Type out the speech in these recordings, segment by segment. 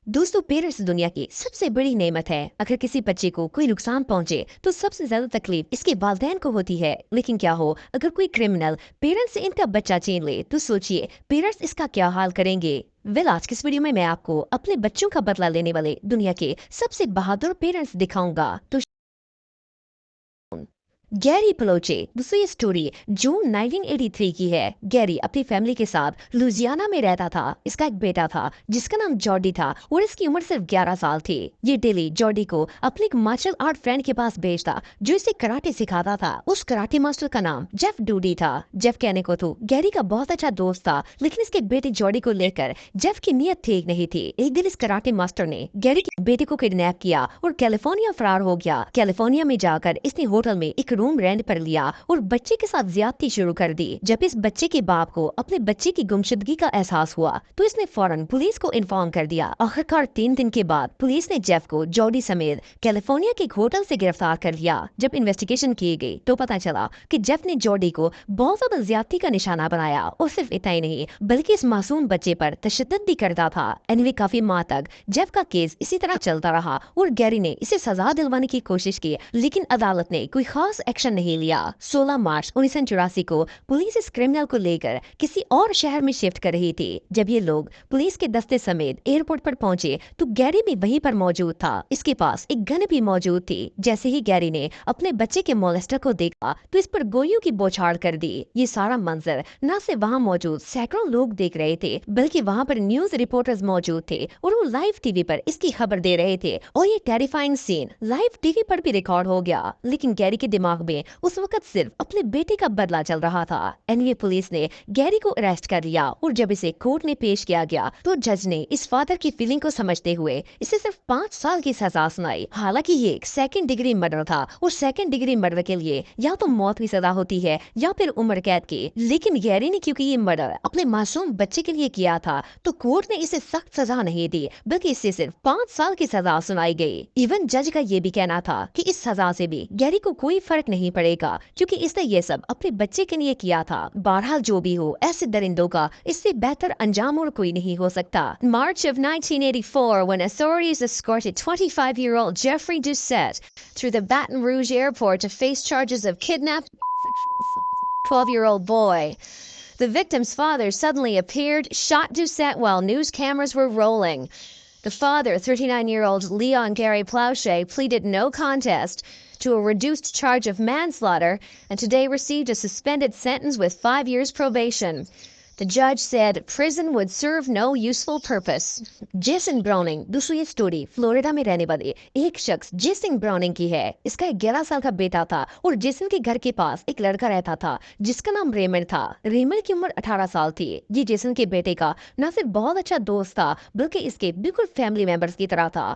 दोस्तों, पेरेंट्स दुनिया की सबसे बड़ी नेमत है। अगर किसी बच्चे को कोई नुकसान पहुंचे तो सबसे ज्यादा तकलीफ इसके वालिदैन को होती है। लेकिन क्या हो अगर कोई क्रिमिनल पेरेंट्स से इनका बच्चा छीन ले, तो सोचिए पेरेंट्स इसका क्या हाल करेंगे। आज की इस वीडियो में मैं आपको अपने बच्चों का बदला लेने वाले दुनिया के सबसे बहादुर पेरेंट्स दिखाऊंगा। तो गैरी पलोचे। दूसरी स्टोरी जून 1983 की है। गैरी अपनी फैमिली के साथ लुजियाना में रहता था। इसका एक बेटा था जिसका नाम जॉर्डी था और इसकी उम्र सिर्फ 11 साल थी। ये डेली जॉर्डी को अपने एक मार्शल आर्ट फ्रेंड के पास भेजता जो इसे कराटे सिखाता था। उस कराटे मास्टर का नाम जेफ डूडी था। जेफ कहने को तो गैरी का बहुत अच्छा दोस्त था, लेकिन इसके बेटे जॉर्डी को लेकर जेफ की नीयत ठीक नहीं थी। एक दिन इस कराटे मास्टर ने गैरी के बेटे को किडनैप किया और कैलिफोर्निया फरार हो गया। कैलिफोर्निया में जाकर इसने होटल में एक रूम रेंट पर लिया और बच्चे के साथ ज्यादती शुरू कर दी। जब इस बच्चे के बाप को अपने बच्चे की गुमशुदगी का एहसास हुआ तो इसने फौरन पुलिस को इन्फॉर्म कर दिया। आखिरकार 3 दिन के बाद पुलिस ने जेफ को जॉर्डी समेत कैलिफोर्निया के एक होटल से गिरफ्तार कर लिया। जब इन्वेस्टिगेशन की गई तो पता चला कि जेफ ने जॉर्डी को बहुत ज्यादा ज्यादती का निशाना बनाया और सिर्फ इतना ही नहीं बल्कि इस मासूम बच्चे पर तशद्दुद भी करता था। एनीवे काफी माह तक जेफ का केस इसी तरह चलता रहा और गैरी ने इसे सजा दिलवाने की कोशिश की, लेकिन अदालत ने कोई खास एक्शन नहीं लिया। 16 मार्च 1984 को पुलिस इस क्रिमिनल को लेकर किसी और शहर में शिफ्ट कर रही थी। जब ये लोग पुलिस के दस्ते समेत एयरपोर्ट पर पहुंचे तो गैरी भी वहीं पर मौजूद था। इसके पास एक गन भी मौजूद थी। जैसे ही गैरी ने अपने बच्चे के मोलेस्टर को देखा तो इस पर गोलियों की बौछार कर दी। ये सारा मंजर न सिर्फ वहाँ मौजूद सैकड़ों लोग देख रहे थे, बल्कि वहाँ पर न्यूज रिपोर्टर्स मौजूद थे और वो लाइव टीवी पर इसकी खबर दे रहे थे। और ये टेरिफाइंग सीन लाइव टीवी पर भी रिकॉर्ड हो गया। लेकिन गैरी के दिमाग में उस वक्त सिर्फ अपने बेटे का बदला चल रहा था। एनवीए पुलिस ने गैरी को अरेस्ट कर लिया और जब इसे कोर्ट में पेश किया गया तो जज ने इस फादर की फीलिंग को समझते हुए इसे सिर्फ 5 साल की सजा सुनाई। हालांकि ये एक सेकंड डिग्री मर्डर था और सेकंड डिग्री मर्डर के लिए या तो मौत की सजा होती है या फिर उम्र कैद की। लेकिन गैरी ने क्योंकि ये मर्डर अपने मासूम बच्चे के लिए किया था तो कोर्ट ने इसे सख्त सजा नहीं दी, बल्कि इसे सिर्फ 5 साल की सजा सुनाई गई। इवन जज का ये भी कहना था कि इस सजा से भी गैरी को कोई फर्क नहीं पड़ेगा क्योंकि इसने ये सब अपने बच्चे के लिए किया था। बहरहाल जो भी हो, ऐसे दरिंदों का इससे बेहतर अंजाम और कोई नहीं हो सकता। March of 1984, when authorities escorted 25-year-old Jeffrey Doucette through the Baton Rouge airport to face charges of kidnapping a 12-year-old boy. The victim's father suddenly appeared, shot Doucette while news cameras were rolling. The father, 39-year-old Leon Gary Plauche, pleaded no contest to a reduced charge of manslaughter and today received a suspended sentence with 5 years probation. The judge said prison would serve no useful purpose. Jason browning. दूसरी story Florida में रहने वाले एक शख्स Jason browning की है। इसका एक 11 साल का बेटा था और जेसन के घर के पास एक लड़का रहता था जिसका नाम रेमंड था। रेमंड की उम्र 18 साल थी। ये जेसन के बेटे का न सिर्फ बहुत अच्छा दोस्त था बल्कि इसके बिल्कुल फैमिली मेंबर्स की तरह था।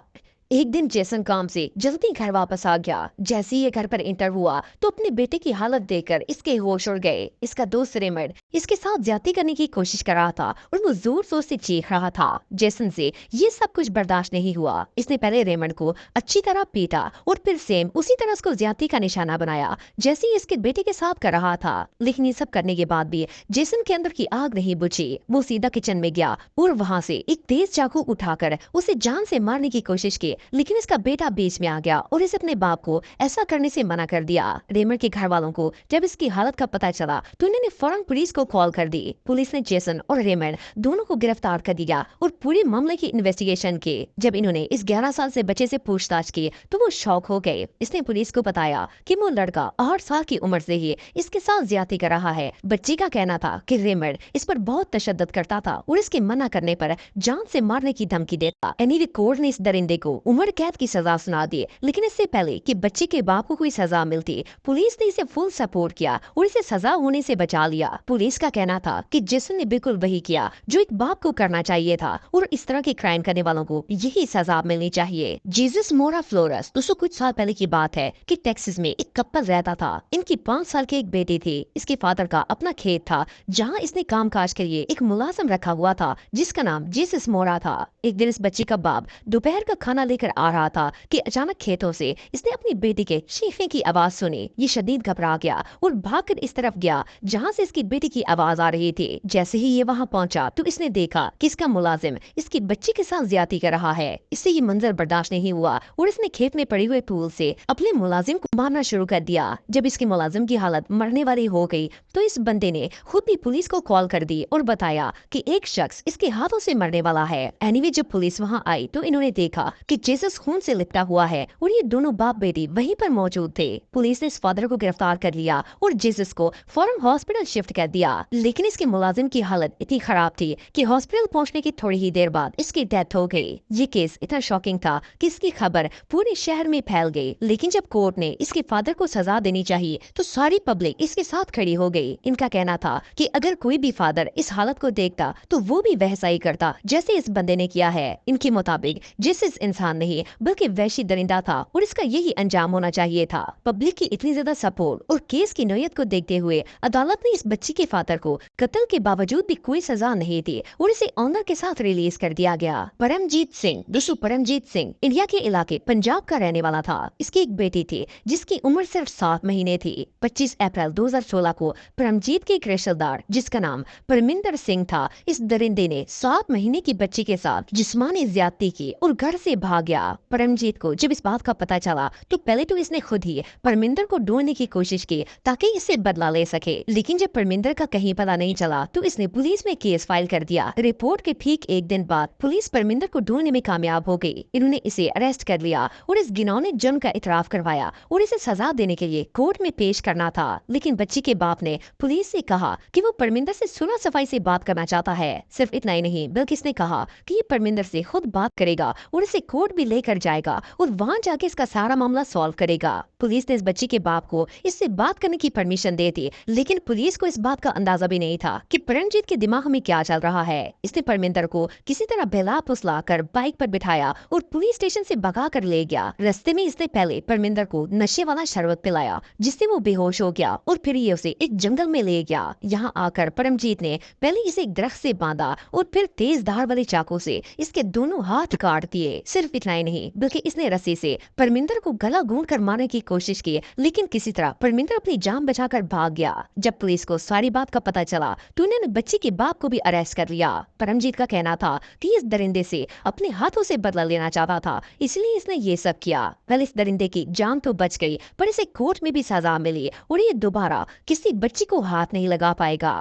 एक दिन जेसन काम से जल्दी घर वापस आ गया। जैसे ही ये घर पर इंटर हुआ तो अपने बेटे की हालत देखकर इसके होश उड़ गए। इसका दोस्त रेमंड इसके साथ ज्यादती करने की कोशिश कर रहा था और वो जोर जोर से चीख रहा था। जेसन से ये सब कुछ बर्दाश्त नहीं हुआ। इसने पहले रेमंड को अच्छी तरह पीटा और फिर सेम उसी तरह उसको ज्यादती का निशाना बनाया जैसे ही इसके बेटे के साथ कर रहा था। लेकिन ये सब करने के बाद भी जेसन के अंदर की आग नहीं बुझी। वो सीधा किचन में गया और वहाँ से एक तेज चाकू उठाकर उसे जान से मारने की कोशिश की, लेकिन इसका बेटा बीच में आ गया और इसे अपने बाप को ऐसा करने से मना कर दिया। रेमंड के घर वालों को जब इसकी हालत का पता चला तो इन्होंने फौरन पुलिस को कॉल कर दी। पुलिस ने जेसन और रेमंड दोनों को गिरफ्तार कर दिया और पूरे मामले की इन्वेस्टिगेशन की। जब इन्होंने इस 11 साल से बच्चे से पूछताछ की तो वो शॉक हो गए। इसने पुलिस को बताया कि वो लड़का 8 साल की उम्र से ही इसके साथ ज्यादती कर रहा है। बच्चे का कहना था कि रेमंड इस पर बहुत तशद्दुद करता था और इसके मना करने पर जान से मारने की धमकी देता। एनीवे कोर्ट ने इस दरिंदे को उम्र कैद की सजा सुना दी, लेकिन इससे पहले कि बच्चे के बाप को कोई सजा मिलती पुलिस ने इसे फुल सपोर्ट किया और इसे सजा होने से बचा लिया। पुलिस का कहना था कि जेसन ने बिल्कुल वही किया जो एक बाप को करना चाहिए था और इस तरह के क्राइम करने वालों को यही सजा मिलनी चाहिए। जीसस मोरा फ्लोरेस। दोस्तों, कुछ साल पहले की बात है कि टेक्सास में एक कपल रहता था। इनकी 5 साल की एक बेटी थी। इसके फादर का अपना खेत था जहाँ इसने कामकाज के लिए एक मुलाजिम रखा हुआ था जिसका नाम जीसस मोरा था। एक दिन इस बच्चे का बाप दोपहर का खाना लेकर लेकर आ रहा था कि अचानक खेतों से इसने अपनी बेटी के चीखने की आवाज सुनी। ये शदीद घबरा गया और भागकर इस तरफ गया जहाँ से इसकी बेटी की आवाज आ रही थी। जैसे ही ये वहाँ पहुंचा तो इसने देखा कि इसका मुलाजिम इसकी बच्ची के साथ ज्यादती कर रहा है। इससे ये मंजर बर्दाश्त नहीं हुआ और इसने खेत में पड़े हुए टूल से अपने मुलाजिम को मारना शुरू कर दिया। जब इसके मुलाजिम की हालत मरने वाली हो गई तो इस बंदे ने खुद भी पुलिस को कॉल कर दी और बताया कि एक शख्स इसके हाथों से मरने वाला है। एनीवे जब पुलिस वहाँ आई तो इन्होंने देखा कि जेसस खून से लिपटा हुआ है और ये दोनों बाप बेटी वहीं पर मौजूद थे। पुलिस ने इस फादर को गिरफ्तार कर लिया और जेसस को फौरन हॉस्पिटल शिफ्ट कर दिया। लेकिन इसके मुलाजिम की हालत इतनी खराब थी कि हॉस्पिटल पहुंचने की थोड़ी ही देर बाद इसकी डेथ हो गई। ये केस इतना शॉकिंग था कि इसकी खबर पूरे शहर में फैल गई। लेकिन जब कोर्ट ने इसके फादर को सजा देनी चाहिए तो सारी पब्लिक इसके साथ खड़ी हो गई। इनका कहना था कि अगर कोई भी फादर इस हालत को देखता तो वो भी वैसा ही करता जैसे इस बंदे ने किया है। इनके मुताबिक जेसस इंसान नहीं बल्कि वैशी दरिंदा था और इसका यही अंजाम होना चाहिए था। पब्लिक की इतनी ज्यादा सपोर्ट और केस की नौयत को देखते हुए अदालत ने इस बच्ची के फादर को कत्ल के बावजूद भी कोई सजा नहीं दी और इसे ऑनर के साथ रिलीज कर दिया गया। परमजीत सिंह दोस्तों, परमजीत सिंह इंडिया के इलाके पंजाब का रहने वाला था। इसकी एक बेटी थी जिसकी उम्र सिर्फ 7 महीने थी। 25 अप्रैल 2016 को परमजीत के एक रिश्तेदार जिसका नाम परमिंदर सिंह था, इस दरिंदे ने 7 महीने की बच्ची के साथ जिस्मानी ज्यादती की और घर से भाग गया। परमजीत को जब इस बात का पता चला तो पहले तो इसने खुद ही परमिंदर को ढूंढने की कोशिश की ताकि इससे बदला ले सके। लेकिन जब परमिंदर का कहीं पता नहीं चला तो इसने पुलिस में केस फाइल कर दिया। रिपोर्ट के ठीक एक दिन बाद पुलिस परमिंदर को ढूंढने में कामयाब हो गई। इन्होंने इसे अरेस्ट कर लिया और इस घिनौने जुर्म का इतराफ करवाया और इसे सजा देने के लिए कोर्ट में पेश करना था। लेकिन बच्ची के बाप ने पुलिस से कहा कि वो परमिंदर से सुलह सफाई से बात करना चाहता है। सिर्फ इतना ही नहीं बल्कि इसने कहा कि ये परमिंदर से खुद बात करेगा और इसे कोर्ट भी लेकर जाएगा और वहाँ जाके इसका सारा मामला सॉल्व करेगा। पुलिस ने इस बच्ची के बाप को इससे बात करने की परमिशन दे दी, लेकिन पुलिस को इस बात का अंदाजा भी नहीं था कि परमजीत के दिमाग में क्या चल रहा है। इसने परमिंदर को किसी तरह बहला फुसला कर बाइक पर बिठाया और पुलिस स्टेशन से भगा कर ले गया। रास्ते में इसने पहले परमिंदर को नशे वाला शरबत पिलाया जिससे वो बेहोश हो गया और फिर ये उसे एक जंगल में ले गया। यहाँ आकर परमजीत ने पहले इसे एक दरख्त से बांधा और फिर तेज धार वाले चाकू से इसके दोनों हाथ काट दिए। सिर्फ इतना ही नहीं बल्कि इसने रस्सी से परमिंदर को गला घोंट कर मारने की कोशिश की, लेकिन किसी तरह परमिंदर अपनी जान बचाकर भाग गया। जब पुलिस को सारी बात का पता चला तो उन्होंने बच्ची के बाप को भी अरेस्ट कर लिया। परमजीत का कहना था कि इस दरिंदे से अपने हाथों से बदला लेना चाहता था, इसलिए इसने ये सब किया। वेल, इस दरिंदे की जान तो बच गई पर इसे कोर्ट में भी सजा मिली और ये दोबारा किसी बच्ची को हाथ नहीं लगा पाएगा।